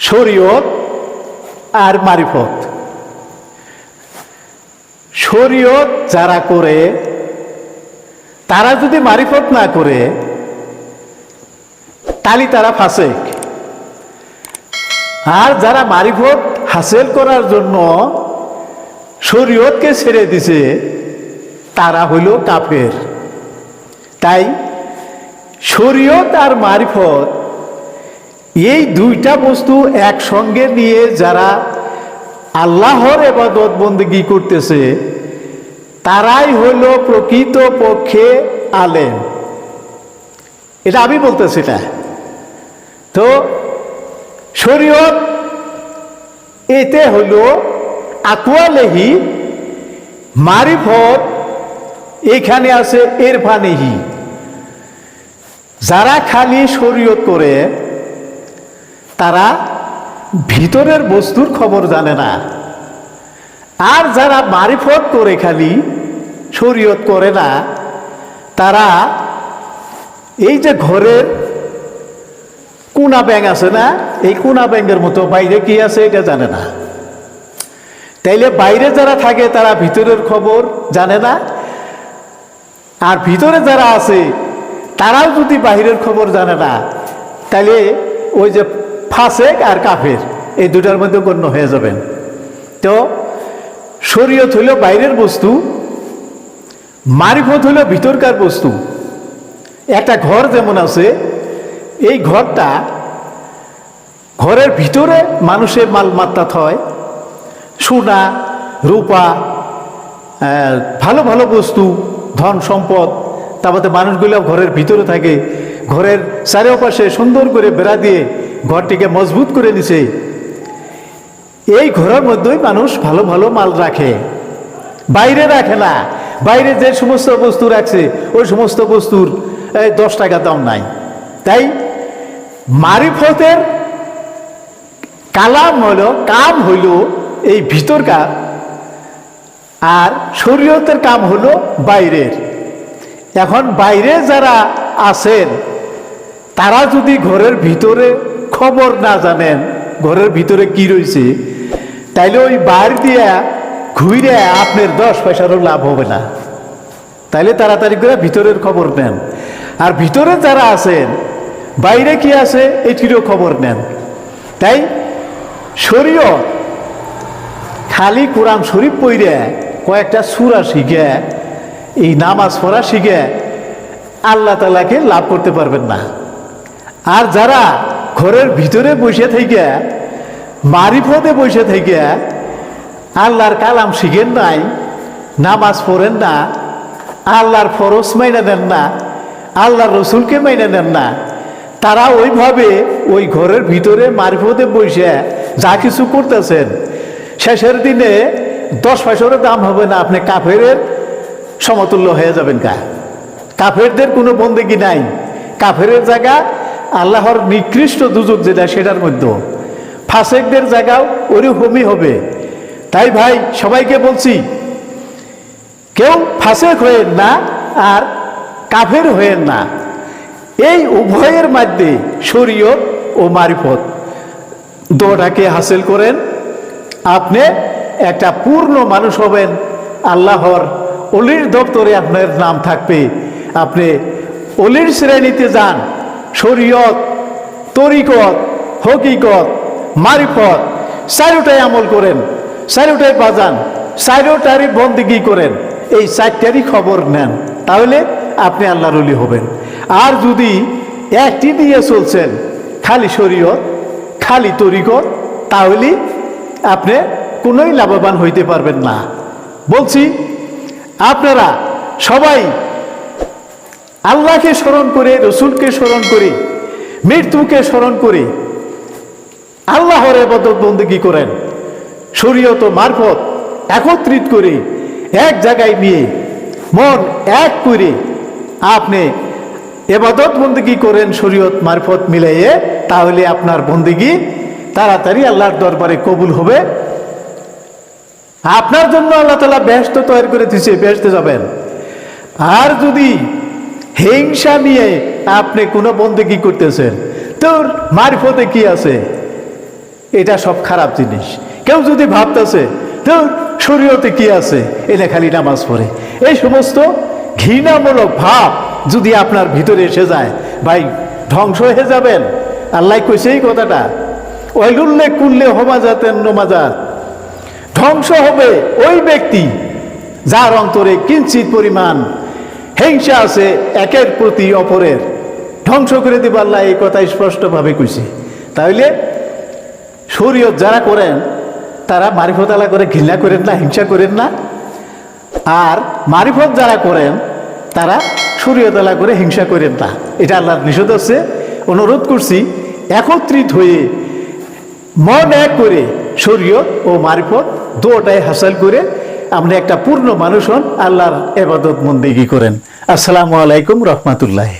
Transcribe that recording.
শরীয়ত আর মারিফত। শরীয়ত যারা করে তারা যদি মারিফত না করে তাহলে তারা ফাসেক। আর যারা মারিফত হাসিল করার জন্য শরীয়তকে ছেড়ে দিছে তারা হইল কাফের। তাই শরীয়ত আর মারিফত এই দুইটা বস্তু একসঙ্গে নিয়ে যারা আল্লাহর ইবাদত বন্দেগী করতেছে তারাই হইল প্রকৃত পক্ষে আলেম। এটা আমি বলতেছি না। তো শরীয়ত এতে হইল আকওয়ালেহি, মারিফত এখানে আছে ইরফানেহি। যারা খালি শরীয়ত করে তারা ভিতরের বস্তুর খবর জানে না, আর যারা মারিফত করে খালি শরীয়ত করে না তারা এই যে ঘরের কোনা ব্যাঙ আছে না, এই কোনা ব্যাঙের মতো বাইরে কি আছে এটা জানে না। তাইলে বাইরে যারা থাকে তারা ভিতরের খবর জানে না, আর ভিতরে যারা আছে তারাও যদি বাহিরের খবর জানে না তাহলে ওই যে ফাসেক আর কাফের এই দুটার মধ্যে গণ্য হয়ে যাবেন। তো শরীয়ত হইল বাইরের বস্তু, মারিফত হইল ভিতরকার বস্তু। একটা ঘর যেমন আছে, এই ঘরটা ঘরের ভিতরে মানুষের মালমাত্রা থয়, সোনা রূপা ভালো ভালো বস্তু ধন সম্পদ, তারপরে মানুষগুলো ঘরের ভিতরে থাকে, ঘরের চারিপাশে সুন্দর করে বেড়া দিয়ে ঘরটিকে মজবুত করে নিছে। এই ঘরের মধ্যেই মানুষ ভালো ভালো মাল রাখে, বাইরে রাখে না। বাইরে যে সমস্ত বস্তু রাখছে ওই সমস্ত বস্তুর 10 টাকা দাম নাই। তাই মারিফতের কালাম হইল, কাম হইল এই ভিতরকার, আর শরীয়তের কাম হলো বাইরের। এখন বাইরে যারা আছেন তারা যদি ঘরের ভিতরে খবর না জানেন ঘরের ভিতরে কি রয়েছে, তাইলে ওই বাইরে দিয়া ঘুরে আপনার 10 পয়সারও লাভ হবে না। তাইলে তাড়াতাড়ি করে ভিতরের খবর নেন, আর ভিতরে যারা আছেন বাইরে কি আছে এটিরও খবর নেন। তাই শরীয়ত খালি কোরআন শরীফ পড়ে কয়েকটা সূরা শিখে, এই নামাজ পড়া শিখে আল্লাহ তাআলাকে লাভ করতে পারবেন না। আর যারা ঘরের ভিতরে বসে থেকে মারিফতে বসে থেকে আল্লাহর কালাম শিখেন নাই, নামাজ পড়েন না, আল্লাহর ফরজ মাইনা নেন না, আল্লাহর রসুলকে মাইনা নেন না, তারা ওইভাবে ওই ঘরের ভিতরে মারিফতে বসে যা কিছু করতেছেন শেষের দিনে 10 পয়সারও দাম হবে না, আপনি কাফের সমতুল্য হয়ে যাবেন। কাফেরদের কোনো বন্দেগী নাই, কাফের জায়গা আল্লাহর নিকৃষ্ট দুজক যেটা সেটার মধ্যে, ফাসেকদের জায়গাও ওরকমই হবে। তাই ভাই সবাইকে বলছি, কেউ ফাসেক হয়েন না আর কাফের হয়েন না। এই উভয়ের মধ্যে শরীয়ত ও মারিফত দুটাকে হাসিল করেন, আপনি একটা পূর্ণ মানুষ হবেন। আল্লাহর অলির দপ্তরে আপনার নাম থাকবে, আপনি অলির শ্রেণীতে যান। শরীয়ত, তরিকত, হকিকত, মারিফত চারোটাই আমল করেন, চারোটাই বাজান, চারোটারই বন্দেগী করেন, এই 4টারই খবর নেন, তাহলে আপনি আল্লাহর ওলি হবেন। আর যদি একটি দিয়ে চলছেন, খালি শরীয়ত খালি তরিকত, তাহলে আপনি কোনোই লাভবান হইতে পারবেন না। বলছি আপনারা সবাই আল্লাহকে স্মরণ করে, রসুলকে স্মরণ করে, মৃত্যুকে স্মরণ করে আল্লাহর ইবাদত বন্দেগী করেন। শরীয়ত ও মারফত একত্রিত করে এক জায়গায় নিয়ে মন এক করে আপনি ইবাদত বন্দেগী করেন শরীয়ত মারফত মিলাইয়ে, তাহলে আপনার বন্দেগী তাড়াতাড়ি আল্লাহর দরবারে কবুল হবে। আপনার জন্য আল্লাহ তাআলা বেহেশত তৈরি করে দিয়েছে, বেহেশতে যাবেন। আর যদি হিংসা নিয়ে আপনি কোনো বন্দেগী করতেছেন, তোর মারফতে কি আছে, এটা সব খারাপ জিনিস। কেউ যদি ভাবতেছে তো শরীয়তে কি আছে, এনে খালি নামাজ পড়ে, এই সমস্ত ঘৃণামূলক ভাব যদি আপনার ভিতরে এসে যায়, ভাই ধ্বংস হয়ে যাবেন। আল্লাহ কইছে এই কথাটা, ওয়াইলুল্লে কুল্লে হমাজাতেন নমাজাত, ধ্বংস হবে ওই ব্যক্তি যার অন্তরে কিঞ্চিত পরিমাণ হিংসা আছে একের প্রতি অপরের, ধ্বংস করে দিব আল্লাহ, এই কথা স্পষ্টভাবে কইছে। তাহলে শরীয়ত যারা করেন তারা মারিফত আলা করে ঘৃণা করেন না, হিংসা করেন না। আর মারিফত যারা করেন তারা শরীয়ত আলা করে হিংসা করেন না, এটা আল্লাহর নিষেধ আছে। অনুরোধ করছি একত্রিত হয়ে মন এক করে শরীয়ত ও মারিফত দুটাই হাসিল করে আমরা একটা পূর্ণ মানুষ হন, আল্লাহর ইবাদত বন্দেগী করেন। আসসালামু আলাইকুম রহমতুল্লাহ।